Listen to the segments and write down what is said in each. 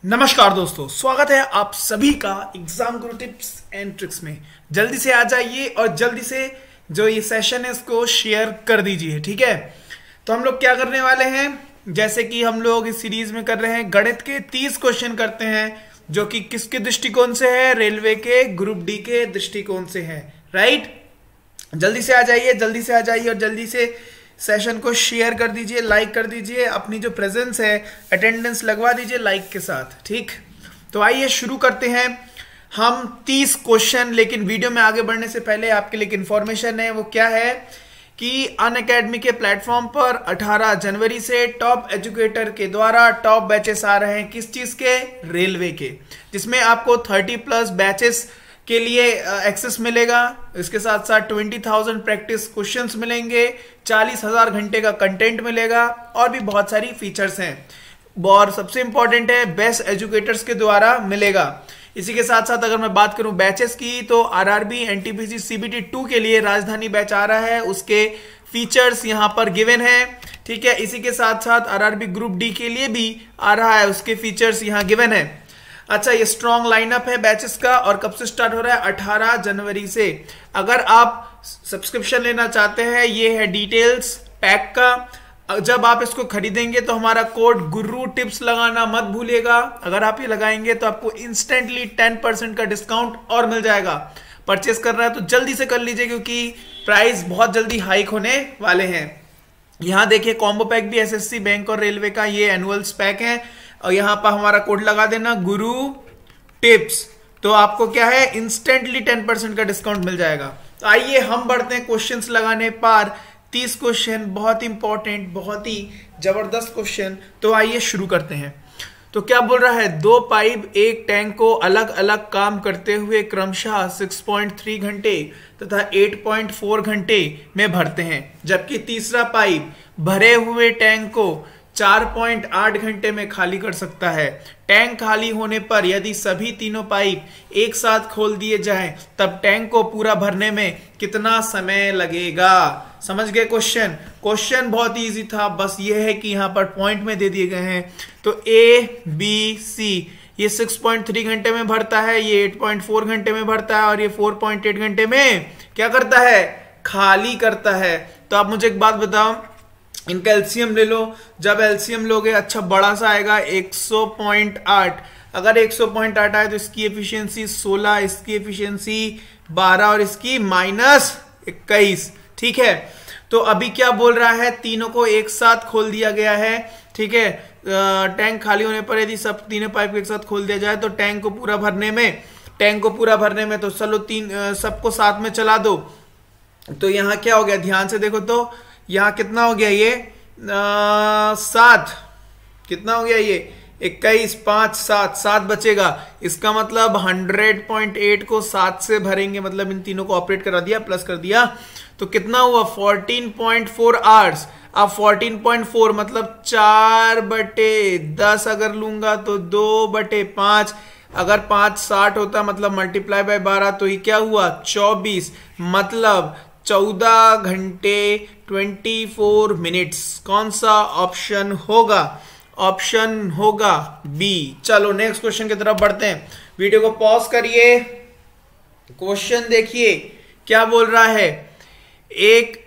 नमस्कार दोस्तों, स्वागत है आप सभी का exam Guru tips and tricks में। जल्दी से आ जाइए और जल्दी से जो ये सेशन है इसको शेयर कर दीजिए, ठीक है। तो हम लोग क्या करने वाले हैं, जैसे कि हम लोग इस सीरीज में कर रहे हैं, गणित के 30 क्वेश्चन करते हैं जो कि किसके दृष्टिकोण से है, रेलवे के ग्रुप डी के दृष्टिकोण से है, राइट। जल्दी से आ जाइए, जल्दी से आ जाइए और जल्दी से सेशन को शेयर कर दीजिए, लाइक कर दीजिए, अपनी जो प्रेजेंस है अटेंडेंस लगवा दीजिए लाइक के साथ, ठीक। तो आइए शुरू करते हैं हम 30 क्वेश्चन। लेकिन वीडियो में आगे बढ़ने से पहले आपके लिए इन्फॉर्मेशन है, वो क्या है कि अनअकैडमी के प्लेटफॉर्म पर 18 जनवरी से टॉप एजुकेटर के द्वारा टॉप बैचेस आ रहे हैं। किस चीज के? रेलवे के, जिसमें आपको 30+ बैचेस के लिए एक्सेस मिलेगा। इसके साथ साथ 20,000 प्रैक्टिस क्वेश्चंस मिलेंगे, 40,000 घंटे का कंटेंट मिलेगा और भी बहुत सारी फीचर्स हैं। और सबसे इंपॉर्टेंट है, बेस्ट एजुकेटर्स के द्वारा मिलेगा। इसी के साथ साथ अगर मैं बात करूं बैचेस की, तो आरआरबी एनटीपीसी सीबीटी 2 के लिए राजधानी बैच आ रहा है, उसके फीचर्स यहां पर गिवन है, ठीक है। इसी के साथ साथ आरआरबी ग्रुप डी के लिए भी आ रहा है, उसके फीचर्स यहां गिवन है। अच्छा, ये स्ट्रॉन्ग लाइनअप है बैचेस का और कब से स्टार्ट हो रहा है? 18 जनवरी से। अगर आप सब्सक्रिप्शन लेना चाहते हैं, ये है डिटेल्स पैक का। जब आप इसको खरीदेंगे तो हमारा कोड गुरु टिप्स लगाना मत भूलिएगा। अगर आप ये लगाएंगे तो आपको इंस्टेंटली 10% का डिस्काउंट और मिल जाएगा। परचेस करना है तो जल्दी से कर लीजिए, क्योंकि प्राइस बहुत जल्दी हाइक होने वाले हैं। यहां देखिए कॉम्बो पैक भी एसएससी बैंक और रेलवे का ये एनुअल्स पैक है, और यहां पर हमारा कोड लगा देना गुरु टिप्स, तो आपको क्या है, इंस्टेंटली 10% का डिस्काउंट मिल जाएगा। तो आइए हम बढ़ते हैं क्वेश्चंस लगाने पर। 30 क्वेश्चन, बहुत इंपॉर्टेंट, बहुत ही जबरदस्त क्वेश्चन। तो आइए शुरू करते हैं। तो क्या बोल रहा है, 2 पाइप एक टैंक को अलग अलग काम करते हुए क्रमशः 6.3 घंटे तथा 8.4 घंटे में भरते हैं, जबकि तीसरा पाइप भरे हुए टैंक को 4.8 घंटे में खाली कर सकता है। टैंक खाली होने पर यदि सभी तीनों पाइप एक साथ खोल दिए जाएं, तब टैंक को पूरा भरने में कितना समय लगेगा? समझ गए क्वेश्चन? क्वेश्चन बहुत इजी था, बस ये है कि यहां पर पॉइंट में दे दिए गए हैं। तो ए बी सी, ये 6.3 घंटे में भरता है, ये 8.4 घंटे में भरता है और ये 4.8 घंटे में क्या करता है? खाली करता है। तो आप मुझे एक बात बताओ, इनका एलसीएम ले लो। जब एलसीएम लोगे, अच्छा बड़ा सा आएगा 100.8। अगर 100.8 आए तो इसकी एफिशिएंसी 16, इसकी एफिशिएंसी 12 और इसकी -21, ठीक है। तो अभी क्या बोल रहा है, तीनों को एक साथ खोल दिया गया है, ठीक है। टैंक खाली होने पर यदि सब तीनों पाइप एक साथ खोल दिया जाए तो टैंक को पूरा भरने में तो चलो सबको साथ में चला दो। तो यहां क्या हो गया, ध्यान से देखो तो यहां कितना हो गया, ये 7, कितना हो गया, ये 21, 5, 7 बचेगा। इसका मतलब 100.8 को 7 से भरेंगे, मतलब इन तीनों को ऑपरेट करा दिया, प्लस कर दिया, तो कितना हुआ 14.4 आवर्स। अब 14.4 मतलब 4/10 अगर लूंगा तो 2/5। अगर 5 60 होता मतलब मल्टीप्लाई बाय 12, तो ये क्या हुआ 24, मतलब 14 घंटे 24 मिनट्स। कौन सा ऑप्शन होगा? ऑप्शन होगा बी। चलो नेक्स्ट क्वेश्चन की तरफ बढ़ते हैं। वीडियो को पॉज करिए, क्वेश्चन देखिए क्या बोल रहा है। एक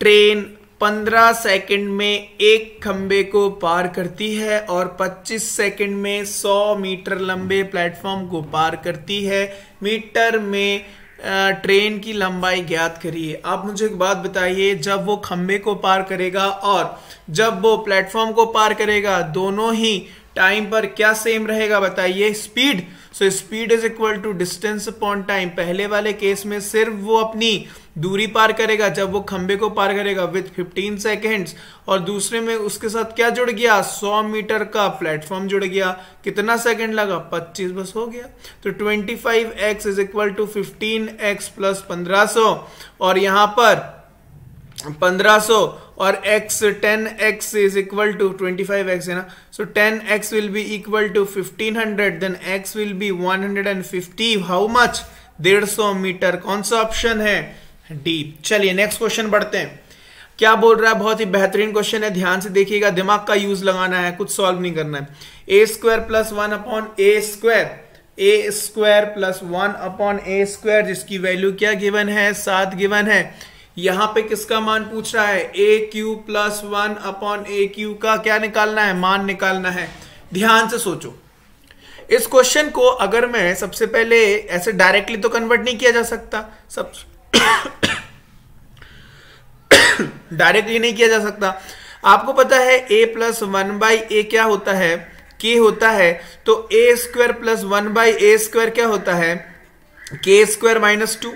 ट्रेन 15 सेकंड में एक खंबे को पार करती है और 25 सेकंड में 100 मीटर लंबे प्लेटफॉर्म को पार करती है। मीटर में ट्रेन की लंबाई ज्ञात करिए। आप मुझे एक बात बताइए, जब वो खंबे को पार करेगा और जब वो प्लेटफॉर्म को पार करेगा, दोनों ही टाइम पर क्या सेम रहेगा? बताइए। Speed. So speed is equal to distance upon time. पहले वाले केस में सिर्फ वो अपनी दूरी पार करेगा जब वो खंबे को पार करेगा विथ 15 सेकेंड्स, और दूसरे में उसके साथ क्या जुड़ गया, 100 मीटर का प्लेटफॉर्म जुड़ गया। कितना सेकंड लगा? 25, बस हो गया। तो 25x is equal to 15x plus 1500, और यहां पर 1500 और x 10x is equal to 25x है ना। So 10x will be equal to 1500, then x will be 150। How much? 150 metre. कौन सा ऑप्शन है? डी। चलिए नेक्स्ट क्वेश्चन बढ़ते हैं। क्या बोल रहा है, बहुत ही बेहतरीन क्वेश्चन है, ध्यान से देखिएगा, दिमाग का यूज लगाना है, कुछ सॉल्व नहीं करना है। ए स्क्वायर प्लस 1 अपॉन ए स्क्वायर प्लस 1 अपॉन ए स्क्वायर, जिसकी वैल्यू क्या गिवन है, 7 गिवन है। यहां पे किसका मान पूछ रहा है, ए क्यूब प्लस 1 अपॉन ए क्यूब का क्या निकालना है, मान निकालना है। ध्यान से सोचो, इस क्वेश्चन को अगर मैं सबसे पहले ऐसे डायरेक्टली तो कन्वर्ट नहीं किया जा सकता, सब डायरेक्टली नहीं किया जा सकता। आपको पता है a प्लस 1/a क्या होता है, k होता है, तो a square plus 1/a square क्या होता है, k स्क्वायर माइनस 2।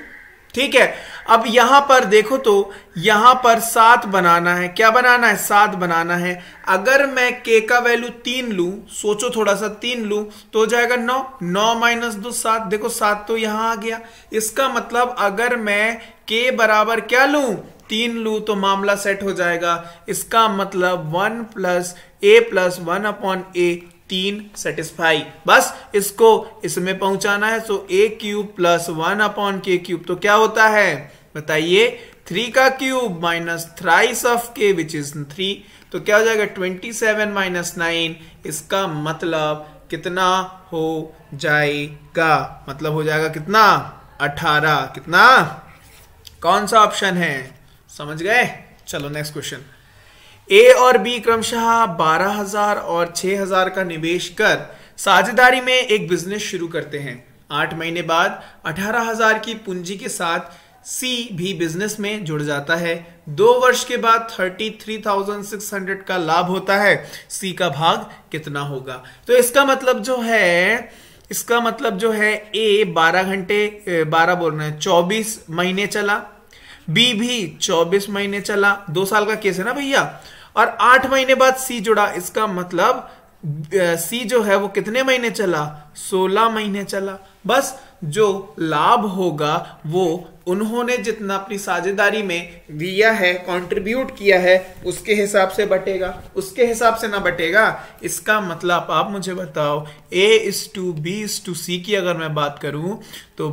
ठीक है, अब यहां पर देखो तो यहां पर 7 बनाना है, क्या बनाना है, 7 बनाना है। अगर मैं k का वैल्यू 3 लू, सोचो थोड़ा सा, 3 लू तो हो जाएगा 9 माइनस 2 7, देखो 7 तो यहां आ गया। इसका मतलब अगर मैं k बराबर क्या लू, 3 लू तो मामला सेट हो जाएगा। इसका मतलब 1 plus a plus 1 upon a 3 satisfy, बस इसको इसमें पहुंचाना है। सो a cube plus 1 upon k cube तो क्या होता है बताइए, 3 का cube minus thrice of k which is 3, तो क्या हो जाएगा 27 माइनस 9। इसका मतलब कितना हो जाएगा, मतलब हो जाएगा कितना, 18। कितना, कौन सा ऑप्शन है, समझ गए। चलो नेक्स्ट क्वेश्चन। ए और बी क्रमशः 12,000 और 6,000 का निवेश कर साझेदारी में एक बिजनेस शुरू करते हैं। 8 महीने बाद 18,000 की पूंजी के साथ सी भी बिजनेस में जुड़ जाता है। 2 वर्ष के बाद 33,600 का लाभ होता है। सी का भाग कितना होगा। तो इसका मतलब जो है ए 12 घंटे 12 बोल रहे हैं 24 महीने चला, बी भी 24 महीने चला, 2 साल का केस है ना भैया, और 8 महीने बाद सी जुड़ा। इसका मतलब सी जो है वो कितने महीने चला, 16 महीने चला। बस जो लाभ होगा वो उन्होंने जितना अपनी साझेदारी में दिया है, कंट्रीब्यूट किया है, उसके हिसाब से बटेगा, उसके हिसाब से ना बटेगा। इसका मतलब आप मुझे बताओ, A is to B is to C की अगर मैं बात करूं तो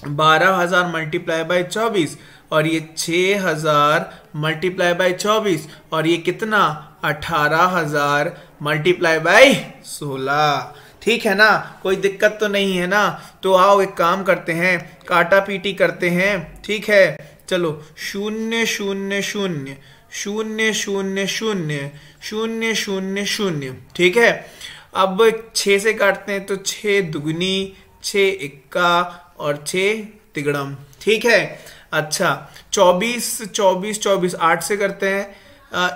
12,000 मल्टीप्लाई बाय 24 और ये 6,000 मल्टीप्लाई बाय 24 और ये कितना 18,000 मल्टीप्लाई बाय 16। ठीक है ना, कोई दिक्कत तो नहीं है ना। तो आओ एक काम करते हैं, काटा पीटी करते हैं। ठीक है, चलो 0 0 0 0 0 0 0 0 0। ठीक है, अब 6 से काटते हैं तो 6 दुगनी 6 इक्का और 6 तिगड़म। ठीक है, अच्छा 24 24 24 8 से करते हैं,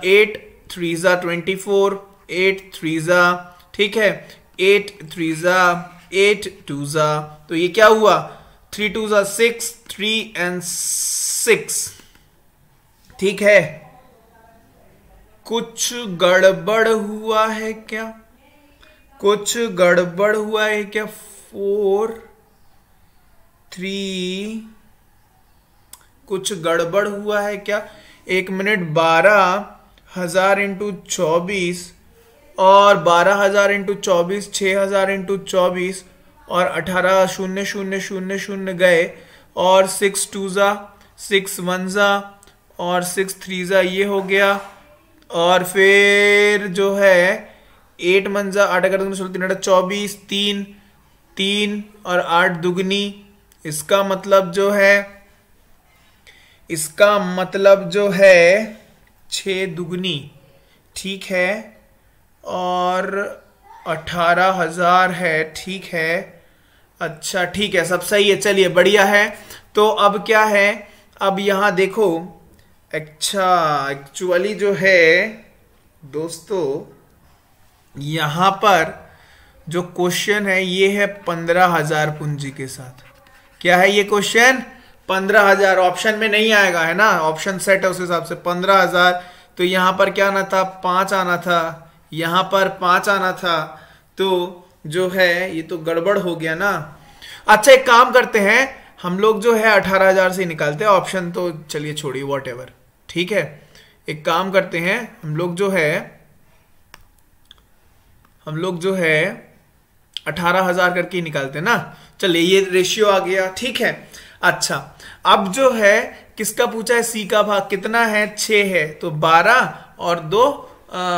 8 3 24, 8 3, ठीक है, 8 3 8 2, तो ये क्या हुआ 3 2 6, 3 and 6। ठीक है, कुछ गड़बड़ हुआ है क्या, कुछ गड़बड़ हुआ है क्या, 4 3, कुछ गड़बड़ हुआ है क्या, 1 मिनट। 12,000 इंटू 24 और 12,000 इंटू 24, 6,000 इंटू 24 और 18 0 0 0 0 गए और 6 2 6 1 और 6 3 ये हो गया। और फिर जो है 8 मंजा 8 अगर 3 24 3 3 और 8 दुगनी। इसका मतलब जो है 6 दुगनी, ठीक है, और 18,000 है। ठीक है, अच्छा ठीक है, सब सही है, चलिए बढ़िया है। तो अब क्या है, अब यहां देखो, अच्छा एक्चुअली जो है दोस्तों यहां पर जो क्वेश्चन है ये है 15,000 पूंजी के साथ। क्या है ये क्वेश्चन, 15,000। ऑप्शन में नहीं आएगा, है ना, ऑप्शन सेट है उस हिसाब से 15,000। तो यहां पर क्या आना था, 5 आना था, यहां पर 5 आना था। तो जो है ये तो गड़बड़ हो गया ना। अच्छा एक काम करते हैं, हम लोग जो है 18,000 से निकालते हैं, ऑप्शन तो चलिए छोड़िए, वॉट एवर। ठीक है, एक काम करते हैं, हम लोग जो है 18,000 करके निकालते हैं ना। चलिए ये रेशियो आ गया। ठीक है, अच्छा अब जो है किसका पूछा है, सी का भाग कितना है, 6 है, तो 12 और 2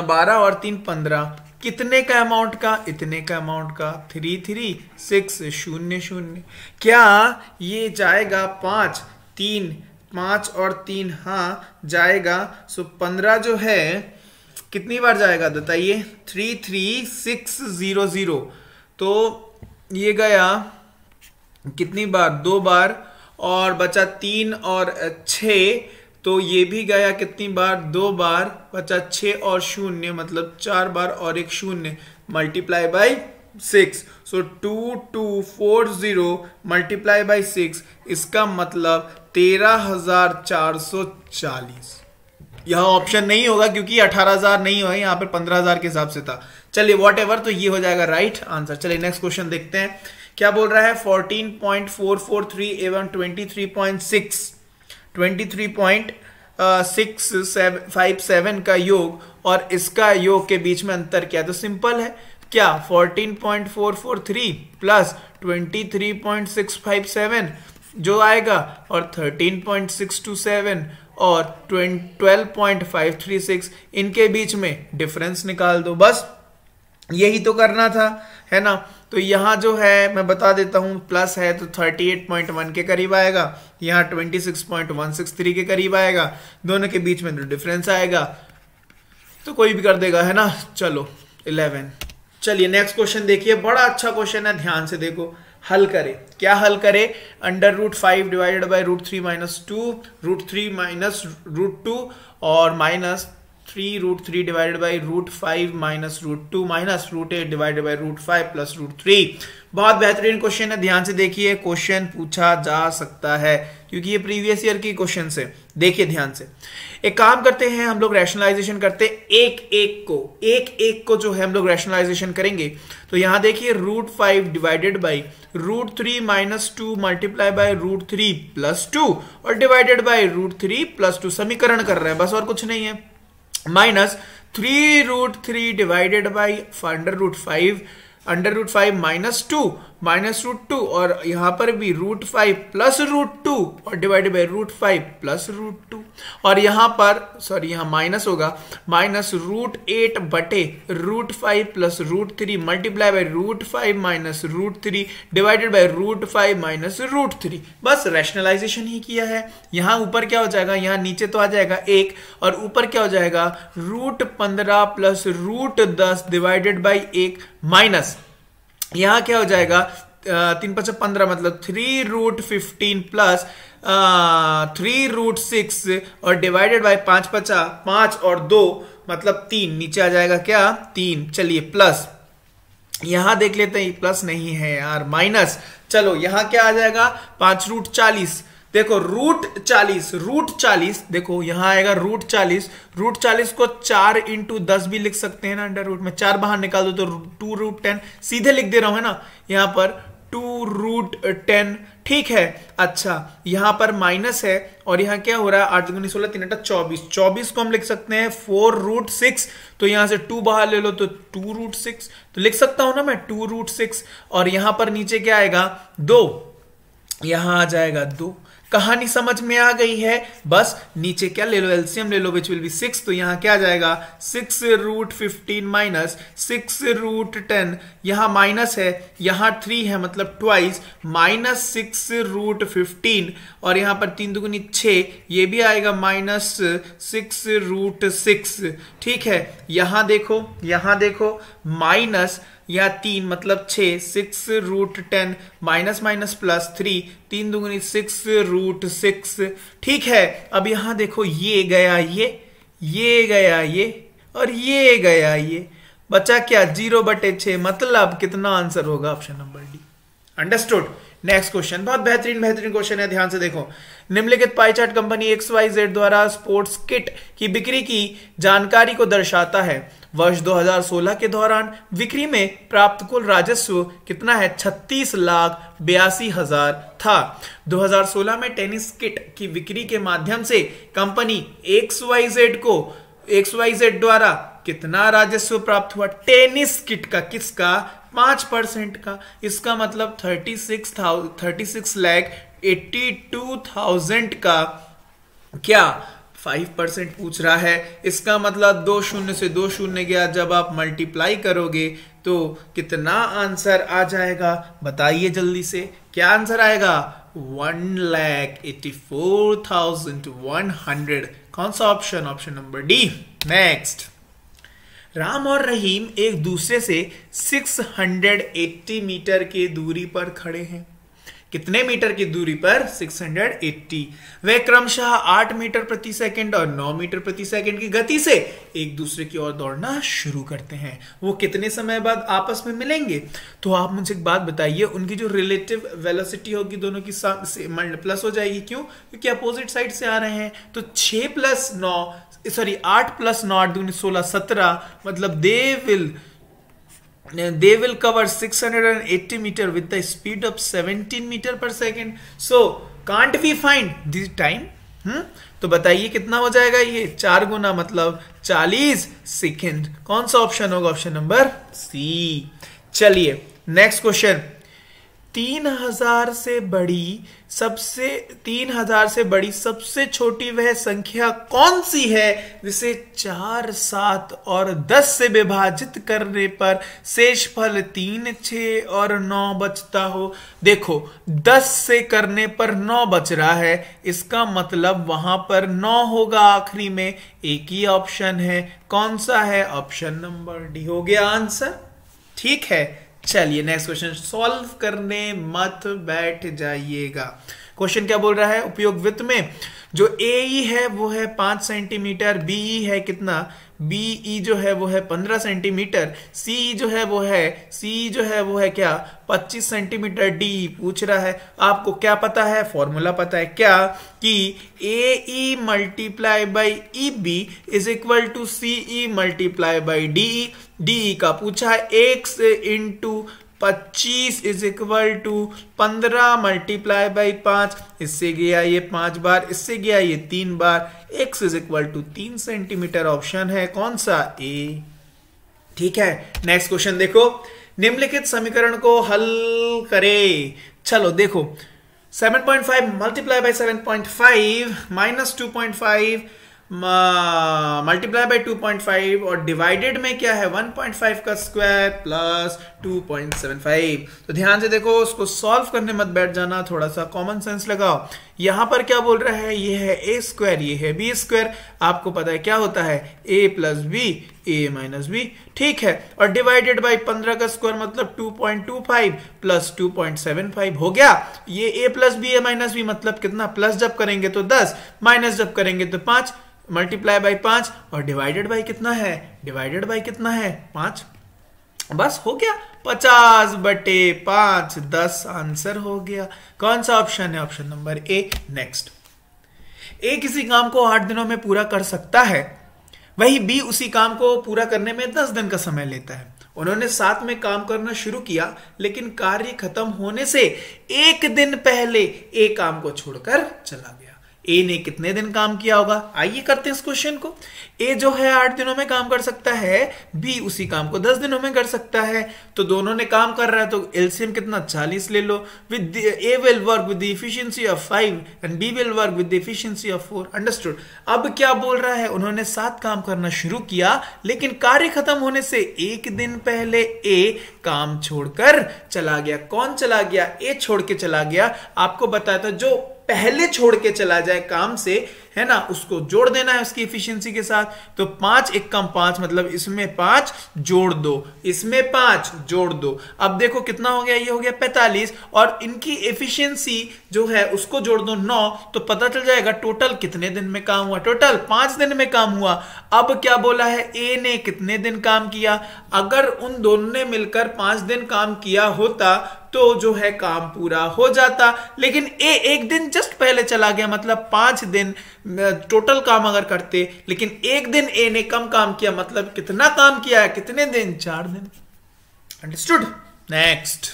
12 और 3 15, कितने का अमाउंट का, इतने का अमाउंट का, 3 3 6 0 0, क्या ये जाएगा 5 3 5 और 3 हाँ जाएगा। सो 15 जो है कितनी बार जाएगा बताइए, 3 3 6 0 0, तो ये गया कितनी बार, 2 बार, और बचा 3 और 6, तो ये भी गया कितनी बार, 2 बार, बचा 6 और 0 मतलब 4 बार और एक 0, multiply by 6, so 2240 multiply by 6, इसका मतलब 13,440। यह ऑप्शन नहीं होगा क्योंकि 18,000 नहीं होगा, यहाँ पर 15,000 के हिसाब से था। चलिए वॉट एवर, तो ये हो जाएगा राइट आंसर। चलिए नेक्स्ट क्वेश्चन देखते हैं क्या बोल रहा है। 14.443 एवं 23.657 का योग और इसका योग के बीच में अंतर क्या, तो सिंपल है, क्या 14.443 प्लस 23.657 जो आएगा और 13.627 और 12.536, इनके बीच में डिफरेंस निकाल दो, बस यही तो करना था, है ना। तो यहां जो है मैं बता देता हूं, प्लस है तो 38.1 के करीब आएगा, यहां 26.163 के करीब आएगा, दोनों के बीच में तो डिफरेंस आएगा, तो कोई भी कर देगा, है ना। चलो 11। चलिए नेक्स्ट क्वेश्चन देखिए, बड़ा अच्छा क्वेश्चन है, ध्यान से देखो, हल करे, क्या हल करे, √5 डिवाइडेड बाई √3 माइनस 2, √3 माइनस √2 और minus 3 √3 divided by √5 minus √2 minus √8 divided by √5 plus √3। बहुत बेहतरीन क्वेश्चन है, ध्यान से देखिए, क्वेश्चन पूछा जा सकता है क्योंकि ये प्रीवियस ईयर की क्वेश्चन से। देखिए ध्यान से, एक काम करते हैं हम लोग, रैशनलाइजेशन करते हैं, एक एक को जो है हम लोग रैशनलाइजेशन करेंगे। तो यहां देखिए √5 divided by √3 minus 2 multiply by √3 plus 2 और डिवाइडेड बाई √3 प्लस 2, समीकरण कर रहे हैं बस, और कुछ नहीं है, माइनस 3 √3 डिवाइडेड बाई √5 माइनस √2 और यहां पर भी √5 प्लस √2 और डिवाइडेड बाई √5 प्लस √2, और यहां पर सॉरी यहां माइनस होगा, माइनस √8 बटे √5 plus √3 multiply by √5 minus √3 divided by √5 minus √3, बस रैशनलाइजेशन ही किया है। यहां ऊपर क्या हो जाएगा, यहां नीचे तो आ जाएगा 1 और ऊपर क्या हो जाएगा √15 प्लस √10 डिवाइडेड बाई 1 माइनस यहां क्या हो जाएगा 3 5 15 मतलब 3 √15 प्लस 3 √6 और डिवाइडेड बाई 5 5 और 2 मतलब 3, नीचे आ जाएगा क्या 3। चलिए प्लस यहां देख लेते हैं, प्लस नहीं है यार, माइनस। चलो यहां क्या आ जाएगा 5 √40, देखो √40 देखो यहां आएगा √40 को 4 × 10 भी लिख सकते हैं ना, अंडर रूट में 4 बाहर निकाल दो तो 2 √10, सीधे लिख दे रहा हूं, है ना, यहां पर 2 √10, ठीक है। अच्छा यहां पर माइनस है और यहां क्या हो रहा है 8 × 16 3 × 24 को हम लिख सकते हैं 4 √6, तो यहां से 2 बाहर ले लो तो 2 √6, तो लिख सकता हूं ना मैं 2 √6, और यहां पर नीचे क्या आएगा 2, यहां आ जाएगा 2। कहानी समझ में आ गई है, बस नीचे क्या ले लो, एलसीएम ले लो, विच विल बी 6, तो यहां क्या आ जाएगा 6 √15 माइनस 6 √10, यहां माइनस है, यहां 3 है मतलब ट्वाइस, माइनस 6 √15 और यहां पर 3 दूनी 6, ये भी आएगा माइनस 6 √6, ठीक है। यहां देखो माइनस या 3 मतलब 6 √10 माइनस माइनस प्लस 3 दूनी 6 √6, ठीक है। अब यहां देखो ये गया ये गया ये और ये गया ये, बचा क्या 0/6, मतलब कितना आंसर होगा option number D. Understood. Next question, बहुत बेहतरीन क्वेश्चन है, ध्यान से देखो। निम्नलिखित पाई चार्ट कंपनी XYZ द्वारा स्पोर्ट्स किट की बिक्री की जानकारी को दर्शाता है। वर्ष 2016 के दौरान बिक्री में प्राप्त कुल राजस्व कितना है, 36,82,000 था। 2016 में टेनिस किट की बिक्री के माध्यम से कंपनी XYZ द्वारा कितना राजस्व प्राप्त हुआ, टेनिस किट का, किसका 5% का, इसका मतलब 36,82,000 का क्या 5% पूछ रहा है, इसका मतलब 2 शून्य से 2 शून्य गया, जब आप मल्टीप्लाई करोगे तो कितना आंसर आ जाएगा बताइए जल्दी से, क्या आंसर आएगा 1,84,100। कौन सा option, option number D. Next, Ram और रहीम एक दूसरे से 680 मीटर की दूरी पर खड़े हैं। कितने मीटर की दूरी पर, 680। वे क्रमशः 8 मीटर प्रति सेकंड और 9 मीटर प्रति सेकंड की गति से एक दूसरे की ओर दौड़ना शुरू करते हैं। वो कितने समय बाद आपस में मिलेंगे? तो आप मुझे एक बात बताइए, उनकी जो रिलेटिव वेलोसिटी होगी दोनों की प्लस हो जाएगी। क्यों? क्योंकि अपोजिट साइड से आ रहे हैं। तो 8 + 9 8 दूनी 16 17, मतलब they will cover 680 meter with the speed of 17 meter per second. So can't we find this time? तो बताइए कितना हो जाएगा ये, 4 गुना मतलब 40 सेकेंड। कौन सा ऑप्शन होगा, ऑप्शन नंबर सी। चलिए नेक्स्ट क्वेश्चन, 3000 से बड़ी सबसे छोटी वह संख्या कौन सी है जिसे 4, 7 और 10 से विभाजित करने पर शेषफल 3, 6 और 9 बचता हो। देखो 10 से करने पर 9 बच रहा है, इसका मतलब वहां पर 9 होगा आखिरी में। एक ही ऑप्शन है, कौन सा है, ऑप्शन नंबर डी हो गया आंसर। ठीक है, चलिए नेक्स्ट क्वेश्चन सॉल्व करने मत बैठ जाइएगा। क्वेश्चन क्या बोल रहा है, उपयोग वृत्त में जो AE है वो है 5 सेंटीमीटर, BE है कितना, BE जो है वो है 15 सेंटीमीटर, CE जो है वो है क्या 25 सेंटीमीटर। DE पूछ रहा है, आपको क्या पता है, फॉर्मूला पता है क्या, कि AE multiply by EB is equal to CE multiply by DE। DE का पूछा है, 1 into 25 is equal to 15 multiply by 5, इससे गया ये 5 बार, इससे गया ये 3 बार, x is equal to 3 centimetre. Option है कौन सा, ए। ठीक है, नेक्स्ट क्वेश्चन देखो, निम्नलिखित समीकरण को हल करें। चलो देखो 7.5 multiply by 7.5 minus 2.5 multiply by 2.5 और डिवाइडेड में क्या है 1.5 का स्क्वायर प्लस 2.75। तो ध्यान से देखो, उसको सॉल्व करने मत बैठ जाना, थोड़ा सा कॉमन सेंस लगाओ। यहां पर क्या बोल रहा है, ये है a स्क्वायर, ये है b स्क्वायर। आपको पता है क्या होता है, a plus b, a minus b। ठीक है, और डिवाइडेड बाई 15 का स्क्वायर मतलब 2.25 प्लस 2.75 हो गया। ये a plus b, a minus b मतलब कितना, प्लस जब करेंगे तो 10, माइनस जब करेंगे तो 5, मल्टीप्लाई बाई 5 और डिवाइडेड बाई कितना है, 5। बस हो गया, 50/5, 10 आंसर हो गया। कौन सा ऑप्शन है, ऑप्शन नंबर ए। नेक्स्ट, ए किसी काम को 8 दिनों में पूरा कर सकता है, वही बी उसी काम को पूरा करने में 10 दिन का समय लेता है। उन्होंने साथ में काम करना शुरू किया, लेकिन कार्य खत्म होने से 1 दिन पहले ए काम को छोड़कर चला गया। ए ने कितने दिन काम किया होगा, आइए करते हैं इस क्वेश्चन को। ए जो है 8 दिनों में काम कर सकता है, बी उसी काम को 10 दिनों में कर सकता है। तो दोनों ने काम कर रहा है, तो एलसीएम कितना 40 ले लो। With A will work with the efficiency of 5 and B will work with the efficiency of 4। Understood. अब क्या बोल रहा है, उन्होंने साथ काम करना शुरू किया, लेकिन कार्य खत्म होने से 1 दिन पहले ए काम छोड़कर चला गया। कौन चला गया, ए छोड़ के चला गया। आपको बताया था जो पहले छोड़ के चला जाए काम से, है ना, उसको जोड़ देना है उसकी एफिशिएंसी के साथ। तो 5 एकम 5 मतलब इसमें 5 जोड़ दो, इसमें 5 जोड़ दो। अब देखो कितना हो गया, ये हो गया 45, और इनकी एफिशिएंसी जो है उसको जोड़ दो 9, तो पता चल जाएगा टोटल कितने दिन में काम हुआ। टोटल 5 दिन में काम हुआ। अब क्या बोला है, ए ने कितने दिन काम किया। अगर उन दोनों ने मिलकर 5 दिन काम किया होता तो जो है काम पूरा हो जाता, लेकिन ए 1 दिन जस्ट पहले चला गया, मतलब 5 दिन टोटल काम अगर करते, लेकिन 1 दिन ए ने कम काम किया, मतलब कितना काम किया है, कितने दिन, 4 दिन। अंडरस्टूड। नेक्स्ट,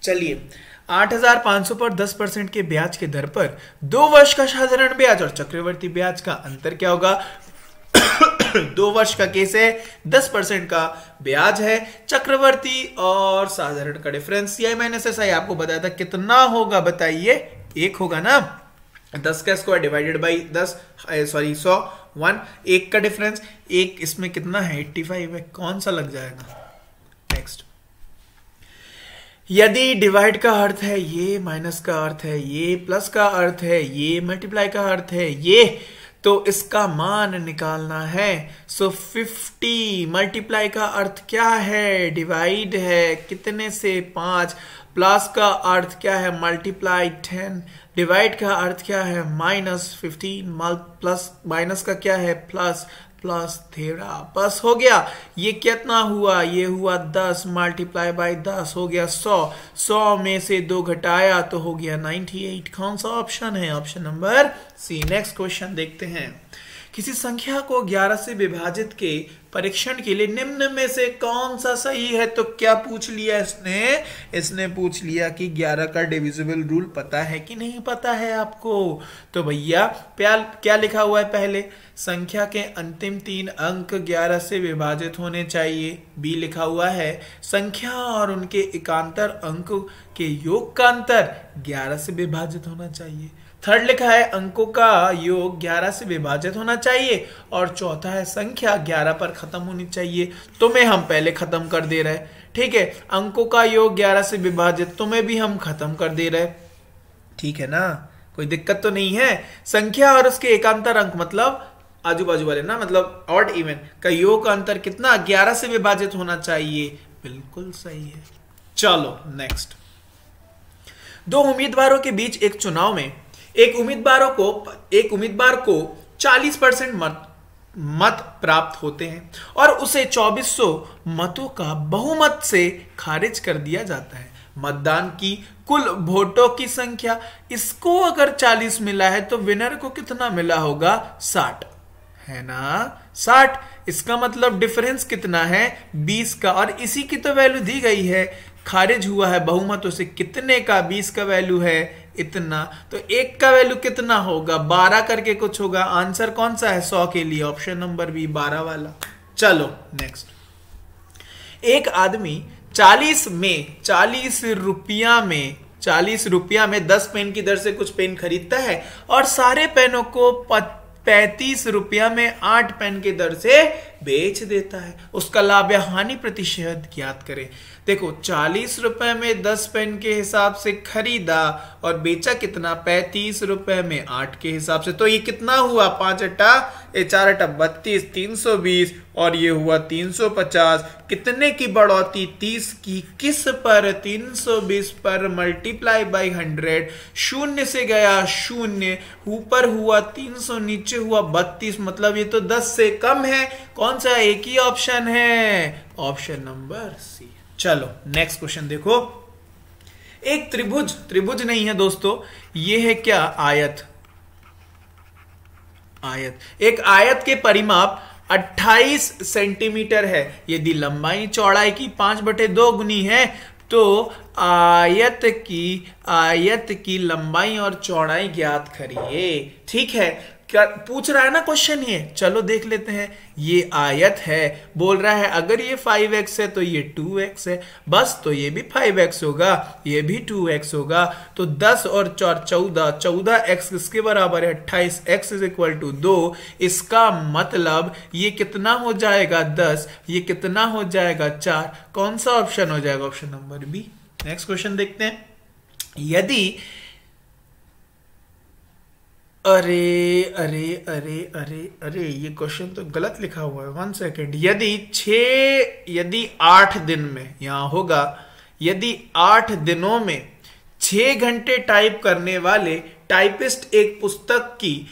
चलिए 8500 पर 10% के ब्याज के दर पर 2 वर्ष का साधारण ब्याज और चक्रवर्ती ब्याज का अंतर क्या होगा। 2 वर्ष का केस है, 10% का ब्याज है, चक्रवर्ती और साधारण का डिफरेंस CI माइनस SI आपको बताया था कितना होगा, बताइए 1 होगा ना। 10 का स्क्वायर डिवाइडेड बाई 10, सॉरी 100, 1, एक का डिफरेंस, एक इसमें कितना है 85 है, कौन सा लग जाएगा। नेक्स्ट, यदि डिवाइड का अर्थ है ये, माइनस का अर्थ है ये, प्लस का अर्थ है ये, मल्टीप्लाई का अर्थ है ये, तो इसका मान निकालना है। सो 50 मल्टीप्लाई का अर्थ क्या है, डिवाइड है कितने से 5, प्लस का अर्थ क्या है मल्टीप्लाई 10, डिवाइड का अर्थ क्या है -15, प्लस माइनस का क्या है प्लस, प्लस 13, बस हो गया। ये कितना हुआ, ये हुआ 10 मल्टीप्लाई बाई 10 हो गया 100, 100 में से 2 घटाया तो हो गया 98। कौन सा ऑप्शन है, option number C. Next question देखते हैं, किसी संख्या को 11 से विभाजित के परीक्षण के लिए निम्न में से कौन सा सही है। तो क्या पूछ लिया इसने पूछ लिया कि 11 का डिविजिबल रूल पता है कि नहीं पता है आपको। तो भैया क्या लिखा हुआ है, पहले संख्या के अंतिम 3 अंक 11 से विभाजित होने चाहिए। बी लिखा हुआ है संख्या और उनके एकांतर अंक के योग का अंतर 11 से विभाजित होना चाहिए। थर्ड लिखा है अंकों का योग 11 से विभाजित होना चाहिए, और चौथा है संख्या 11 पर खत्म होनी चाहिए। तुम्हें हम पहले खत्म कर दे रहे, ठीक है, अंकों का योग 11 से विभाजित तुम्हें भी हम खत्म कर दे रहे, ठीक है ना, कोई दिक्कत तो नहीं है। संख्या और उसके एकांतर अंक मतलब आजू बाजू वाले ना, मतलब ऑड इवन का योग का अंतर कितना 11 से विभाजित होना चाहिए, बिल्कुल सही है। चलो नेक्स्ट, 2 उम्मीदवारों के बीच एक चुनाव में एक उम्मीदवार को 40% मत प्राप्त होते हैं और उसे 2400 मतों का बहुमत से खारिज कर दिया जाता है। मतदान की कुल वोटों की संख्या, इसको अगर 40 मिला है तो विनर को कितना मिला होगा 60, है ना 60। इसका मतलब डिफरेंस कितना है 20 का, और इसी की तो वैल्यू दी गई है, खारिज हुआ है बहुमतों से कितने का, 20 का वैल्यू है इतना, तो 1 का वैल्यू कितना होगा 12 करके कुछ होगा। आंसर कौन सा है 100 के लिए, ऑप्शन नंबर बी 12 वाला। चलो नेक्स्ट, एक आदमी 40 रुपया में 10 पेन की दर से कुछ पेन खरीदता है और सारे पेनों को 35 रुपया में 8 पेन की दर से बेच देता है। उसका लाभ या हानि प्रतिशत ज्ञात करें। देखो 40 रुपए में 10 पेन के हिसाब से खरीदा और बेचा कितना 35 रुपए में 8 के हिसाब से, तो ये कितना हुआ 5 अट्टा 4 अट्टा 32, 320 और ये हुआ 350। कितने की बढ़ोतरी 30 की, किस पर 320 पर, मल्टीप्लाई बाई 100, शून्य से गया शून्य, ऊपर हुआ 300 नीचे हुआ 32, मतलब ये तो 10 से कम है। कौन सा, एक ही ऑप्शन है, ऑप्शन नंबर सी। चलो नेक्स्ट क्वेश्चन देखो, एक त्रिभुज नहीं है दोस्तों, ये है क्या आयत। एक आयत के परिमाप 28 सेंटीमीटर है। यदि लंबाई चौड़ाई की 5/2 गुनी है तो आयत की लंबाई और चौड़ाई ज्ञात करिए। ठीक है, क्या पूछ रहा है ना क्वेश्चन, ये चलो देख लेते हैं। ये आयत है, बोल रहा है अगर ये 5x है तो ये 2x है, बस तो ये भी 5x होगा, ये भी 2x होगा, तो 10 और 4 14, 14x किसके बराबर है 28x = 2। इसका मतलब ये कितना हो जाएगा 10, ये कितना हो जाएगा 4। कौन सा ऑप्शन हो जाएगा, option number B. Next question देखते हैं, यदि अरे ये क्वेश्चन तो गलत लिखा हुआ है, 1 सेकेंड। यदि 8 दिन में, यहां होगा यदि 8 दिनों में 6 घंटे टाइप करने वाले टाइपिस्ट एक पुस्तक की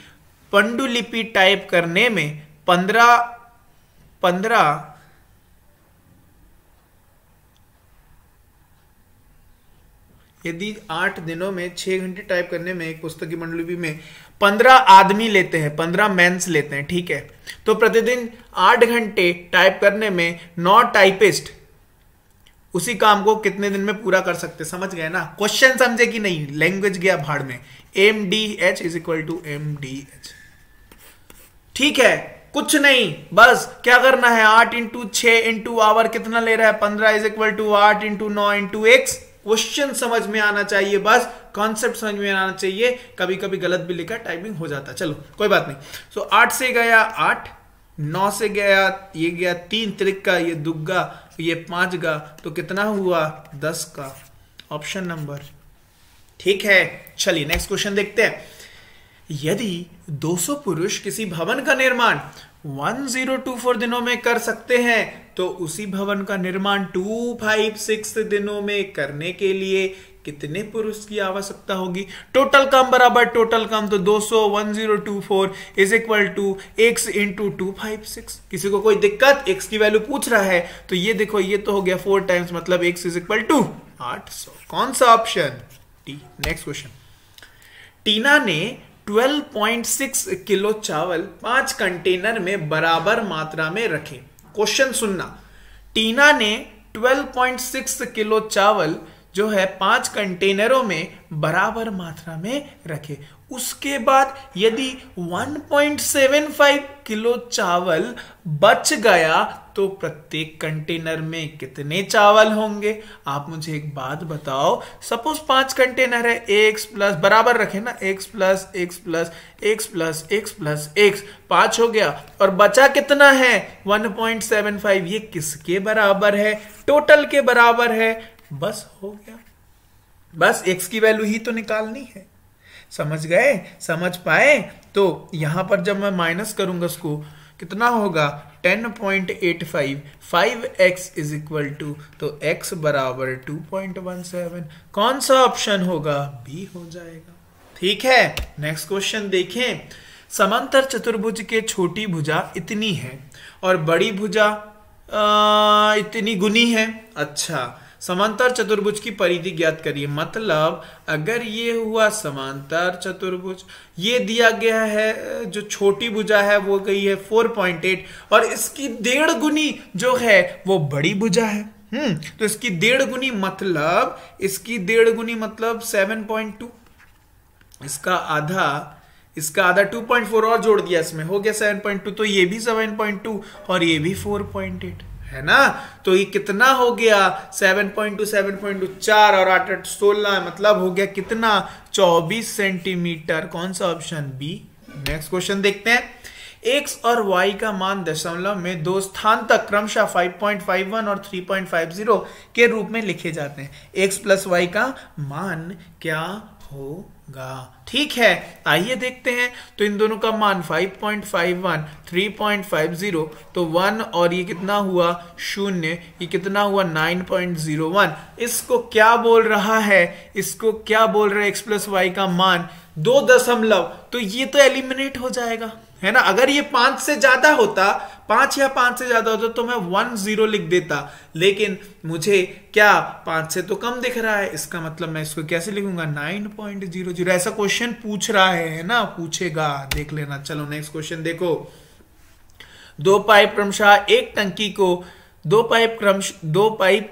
पांडुलिपि टाइप करने में 15 यदि 8 दिनों में 6 घंटे टाइप करने में एक पुस्तक की पांडुलिपि में 15 आदमी लेते हैं, 15 मेंस लेते हैं, ठीक है, तो प्रतिदिन 8 घंटे टाइप करने में 9 टाइपिस्ट उसी काम को कितने दिन में पूरा कर सकते। समझ गए ना, क्वेश्चन समझे कि नहीं, लैंग्वेज गया भाड़ में। MDH = MDH, ठीक है, कुछ नहीं, बस क्या करना है 8 × 6 × आवर कितना ले रहा है 15 = 8 × 9 × x, क्वेश्चन समझ में आना चाहिए, बस कॉन्सेप्ट समझ में आना चाहिए। कभी कभी गलत भी लिखा, टाइपिंग हो जाता, चलो कोई बात नहीं। सो 8 से गया 8, 9 से गया ये गया 3 त्रिका, ये दुग्गा, ये 5 गा, तो कितना हुआ 10 का, ऑप्शन नंबर। ठीक है, चलिए नेक्स्ट क्वेश्चन देखते हैं। यदि 200 पुरुष किसी भवन का निर्माण 1024 दिनों में कर सकते हैं तो उसी भवन का निर्माण 256 दिनों में करने के लिए कितने पुरुष की आवश्यकता होगी? टोटल काम बराबर टोटल काम, तो 200 1024 is equal to x into 256। किसी को कोई दिक्कत, x की वैल्यू पूछ रहा है, तो ये देखो ये तो हो गया 4 टाइम्स, मतलब x इज इक्वल टू 800। कौन सा option? T. Next question. Tina ने 12.6 किलो चावल 5 कंटेनर में बराबर मात्रा में रखे। क्वेश्चन सुनना, टीना ने 12.6 किलो चावल जो है 5 कंटेनरों में बराबर मात्रा में रखे। उसके बाद यदि 1.75 किलो चावल बच गया तो प्रत्येक कंटेनर में कितने चावल होंगे? आप मुझे एक बात बताओ, सपोज 5 कंटेनर है, x प्लस बराबर रखे ना, x plus x plus x plus x plus x, 5 हो गया, और बचा कितना है 1.75। ये किसके बराबर है? टोटल के बराबर है। बस हो गया, बस x की वैल्यू ही तो निकालनी है। समझ गए? समझ पाए? तो यहां पर जब मैं माइनस करूंगा उसको, कितना होगा 10.85, 5x इज इक्वल टू, तो x बराबर 2.17। कौन सा ऑप्शन होगा? बी हो जाएगा। ठीक है, नेक्स्ट क्वेश्चन देखें। समांतर चतुर्भुज के छोटी भुजा इतनी है और बड़ी भुजा इतनी गुनी है। अच्छा, समांतर चतुर्भुज की परिधि ज्ञात करिए। मतलब अगर ये हुआ समांतर चतुर्भुज, ये दिया गया है, जो छोटी भुजा है वो गई है 4.8 और इसकी 1.5 गुनी जो है वो बड़ी भुजा है। तो इसकी 1.5 गुनी मतलब, इसकी 1.5 गुनी मतलब 7.2, इसका आधा 2.4 और जोड़ दिया इसमें, हो गया 7.2, तो ये भी 7.2 और ये भी 4.8 है ना। तो ये कितना हो गया 7.2 7.2, 4 और 8 16, मतलब हो गया कितना 24 सेंटीमीटर। कौन सा ऑप्शन? बी। नेक्स्ट क्वेश्चन देखते हैं। x और y का मान दशमलव में 2 स्थान तक क्रमशः 5.51 और 3.50 के रूप में लिखे जाते हैं। x प्लस y का मान क्या होगा? ठीक है, आइए देखते हैं। तो इन दोनों का मान 5.51 3.50, तो 1 और ये कितना हुआ 0, ये कितना हुआ 9.01। इसको क्या बोल रहा है? इसको क्या बोल रहा है? x प्लस वाई का मान 2 दशमलव, तो ये तो एलिमिनेट हो जाएगा, है ना। अगर ये 5 से ज्यादा होता, 5 या 5 से ज्यादा होता तो मैं 10 लिख देता, लेकिन मुझे क्या 5 से तो कम दिख रहा है, इसका मतलब मैं इसको कैसे लिखूंगा 9.00। ऐसा क्वेश्चन पूछ रहा है ना, पूछेगा, देख लेना। चलो नेक्स्ट क्वेश्चन देखो। 2 पाइप क्रमशः एक टंकी को 2 पाइप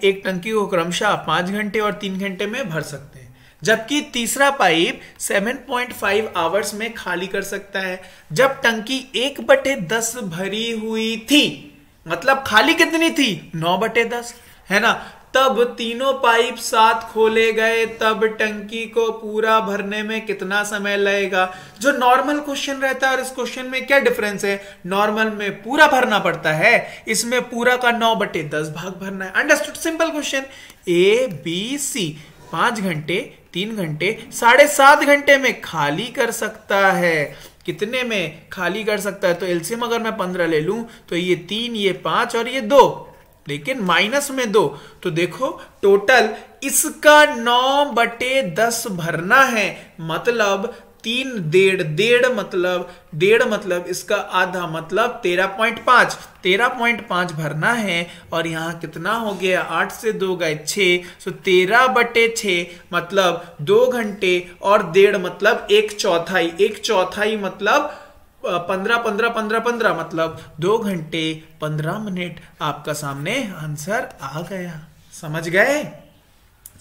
एक टंकी को क्रमशः 5 घंटे और 3 घंटे में भर सकते हैं, जबकि तीसरा पाइप 7.5 आवर्स में खाली कर सकता है। जब टंकी 1/10 भरी हुई थी, मतलब खाली कितनी थी 9/10, है ना, तब तीनों पाइप साथ खोले गए, तब टंकी को पूरा भरने में कितना समय लगेगा? जो नॉर्मल क्वेश्चन रहता है और इस क्वेश्चन में क्या डिफरेंस है? नॉर्मल में पूरा भरना पड़ता है, इसमें पूरा का 9/10 भाग भरना है। Understood? Simple question. A B C 5 घंटे 3 घंटे 7.5 घंटे में खाली कर सकता है। कितने में खाली कर सकता है? तो एलसीएम अगर मैं 15 ले लूं तो ये 3, ये 5 और ये 2, लेकिन माइनस में 2, तो देखो टोटल इसका 9/10 भरना है, मतलब 3 1.5 मतलब इसका आधा, मतलब 13.5 भरना है। और यहां कितना हो गया 8 से 2 गए 6, तो 13/6 मतलब 2 घंटे और 1.5 मतलब 1/4 मतलब 15 मतलब 2 घंटे 15 मिनट। आपका सामने आंसर आ गया।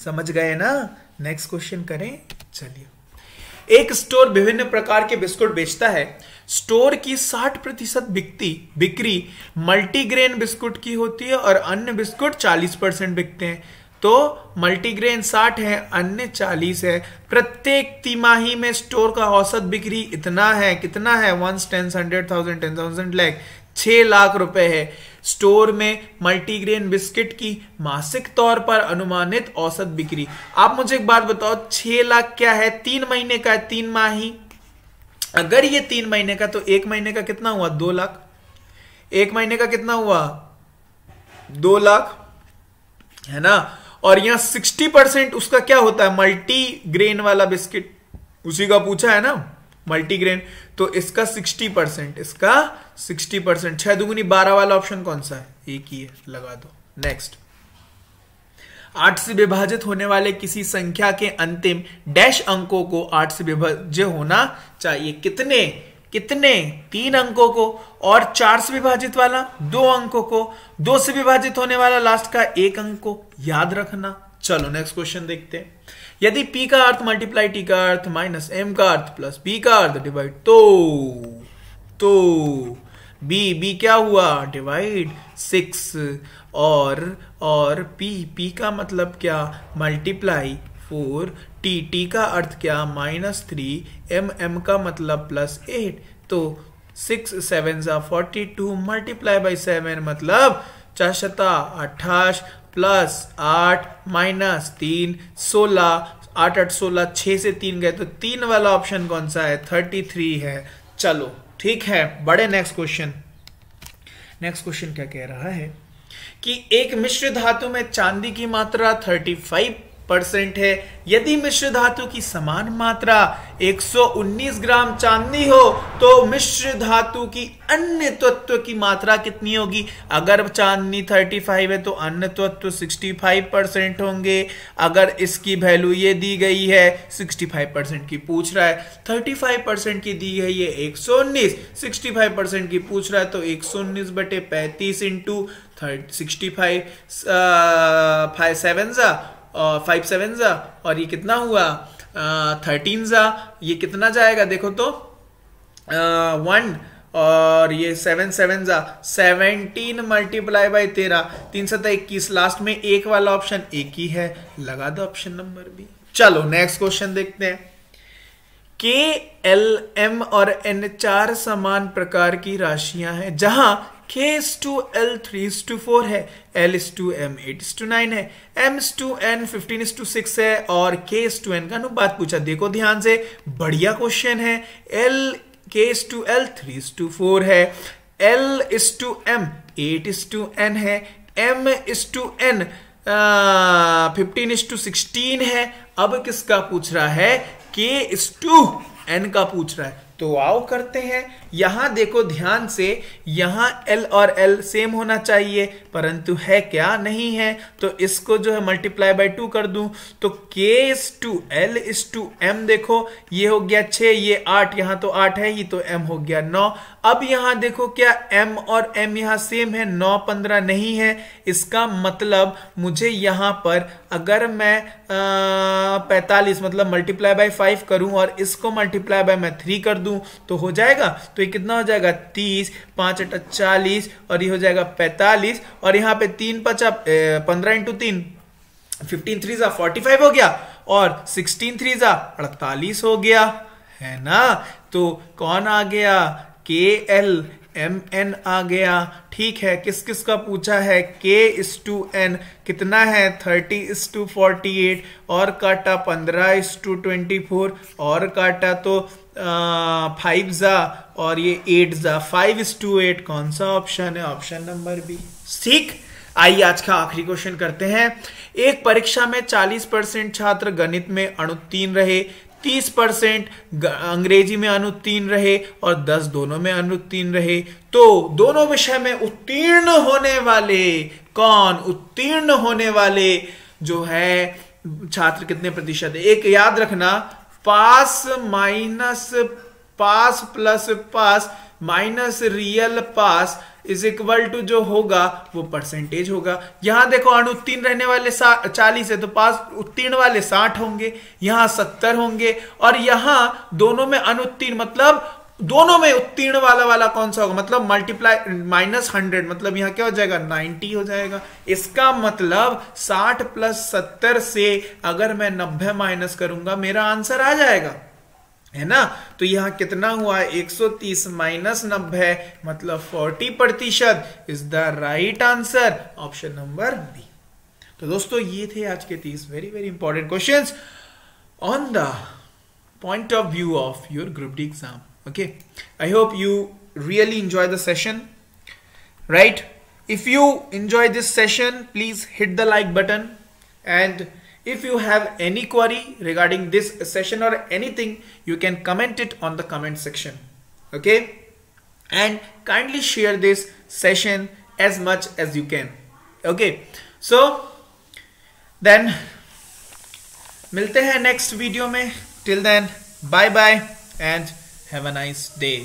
समझ गए ना। नेक्स्ट क्वेश्चन करें। चलिए, एक स्टोर विभिन्न प्रकार के बिस्कुट बेचता है। स्टोर की 60% बिक्री मल्टीग्रेन बिस्कुट की होती है और अन्य बिस्कुट 40% बिकते हैं। तो मल्टीग्रेन 60 है, अन्य 40 है। प्रत्येक तिमाही में स्टोर का औसत बिक्री इतना है, कितना है, 1 10 100,000 10,000 लाख, 6 लाख रुपए है। स्टोर में मल्टीग्रेन बिस्किट की मासिक तौर पर अनुमानित औसत बिक्री। आप मुझे एक बात बताओ, 6 लाख क्या है, 3 महीने का है, 3 माही। अगर ये 3 महीने का तो 1 महीने का कितना हुआ, 2 लाख। 1 महीने का कितना हुआ, 2 लाख, है ना। और यहां 60% उसका क्या होता है, मल्टीग्रेन वाला बिस्किट, उसी का पूछा है ना, मल्टीग्रेन। तो इसका 60%, इसका 60%, 6 दूनी 12 वाला ऑप्शन कौन सा है, एक ही है, लगा दो। नेक्स्ट, 8 से विभाजित होने वाले किसी संख्या के अंतिम डैश अंकों को 8 से विभाज्य होना चाहिए। कितने कितने, 3 अंकों को, और 4 से विभाजित वाला 2 अंकों को, 2 से विभाजित होने वाला लास्ट का 1 अंक को, याद रखना। चलो नेक्स्ट क्वेश्चन देखते हैं। यदि p का अर्थ मल्टीप्लाई t का अर्थ माइनस m का अर्थ प्लस b का अर्थ डिवाइड, तो b क्या हुआ, डिवाइड 6, और p का मतलब क्या, मल्टीप्लाई 4, t का अर्थ क्या, -3, m का मतलब +8। तो 6 7 42 मल्टीप्लाई बाई 7 मतलब 4 28 प्लस 8 माइनस 3 16, 8 8 16, 6 से 3 गए तो 3 वाला ऑप्शन कौन सा है, 33 है। चलो ठीक है, बड़े नेक्स्ट क्वेश्चन क्या कह रहा है कि एक मिश्र धातु में चांदी की मात्रा 35% है। यदि मिश्र धातु की समान मात्रा 119 ग्राम चांदी हो तो मिश्र धातु की अन्य तत्व की मात्रा कितनी होगी। अगर चांदी 35 है तो अन्य तत्व 65% होंगे। अगर इसकी वैल्यू ये दी गई है 65% की पूछ रहा है, 35% की दी गई है 119, 65% की पूछ रहा है तो 119/35 इंटू 65, 5 7 और ये कितना हुआ 13 ये कितना जाएगा देखो तो 1 और ये 7 7 17 मल्टीप्लाई बाई 13, 3 7 21, लास्ट में 1 वाला ऑप्शन एक ही है, लगा दो ऑप्शन नंबर बी। चलो नेक्स्ट क्वेश्चन देखते हैं। K, L, M और N 4 समान प्रकार की राशियां हैं जहां K/L 3/4 है, L/M 8/9 है, M/N 15/6 है और K/N का अनुपात पूछा। देखो ध्यान से, बढ़िया क्वेश्चन है। K/L 3/4 है, L/M 8/N है, M/N 15/16 है। अब किसका पूछ रहा है, K/N का पूछ रहा है। तो आओ करते हैं। यहां देखो ध्यान से, यहां L और L सेम होना चाहिए परंतु है क्या, नहीं है। तो इसको जो है मल्टीप्लाई बाय 2 कर दूं तो K/L/M देखो ये हो गया 6, ये 8, यहां तो 8 है ही तो M हो गया 9। अब यहां देखो क्या M और M यहां सेम है, 9 15 नहीं है। इसका मतलब मुझे यहां पर अगर मैं 45 मतलब मल्टीप्लाई बाय 5 करूं और इसको मल्टीप्लाई बाय मैं 3 कर दूं तो हो जाएगा। तो ये कितना हो जाएगा 30, 5 8 40 और ये हो जाएगा 45 और यहाँ पे 3 5 15 इंटू 3 15 3 45 हो गया और 16 3 48 हो गया, है ना। तो कौन आ गया, KLMN आ गया। ठीक है, किस किस का पूछा है, K/N कितना है 30/48 और काटा 15/24 और काटा तो 5 और ये 8 5/8। कौन सा ऑप्शन है, ऑप्शन नंबर बी। ठीक, आइए आज का आखिरी क्वेश्चन करते हैं। एक परीक्षा में 40% छात्र गणित में अनुत्तीर्ण रहे, 30% अंग्रेजी में अनुत्तीर्ण रहे और 10 दोनों में अनुत्तीर्ण रहे। तो दोनों विषय में उत्तीर्ण होने वाले कौन, उत्तीर्ण होने वाले जो है छात्र कितने प्रतिशत है। एक याद रखना, pass minus pass plus pass minus real pass is equal to जो होगा वो परसेंटेज होगा। यहां देखो अनुत्तीर्ण रहने वाले 40 है तो पास उत्तीर्ण वाले 60 होंगे, यहां 70 होंगे और यहां दोनों में अनुत्तीर्ण मतलब दोनों में उत्तीर्ण वाला वाला कौन सा होगा, मतलब मल्टीप्लाई -100, मतलब यहां क्या हो जाएगा 90 हो जाएगा। इसका मतलब 60 + 70 से अगर मैं 90 माइनस करूंगा मेरा आंसर आ जाएगा, है ना। तो यहां कितना हुआ, 130 - 90 मतलब 40% is the right answer, option number B. तो दोस्तों ये थे आज के 30 very very important questions on the point of view of your group D exam. Okay, I hope you really enjoy the session, right? If you enjoy this session, please hit the like button, and if you have any query regarding this session or anything, you can comment it on the comment section. Okay, and kindly share this session as much as you can. Okay, so then मिलते हैं next video में। Till then, bye bye and have a nice day.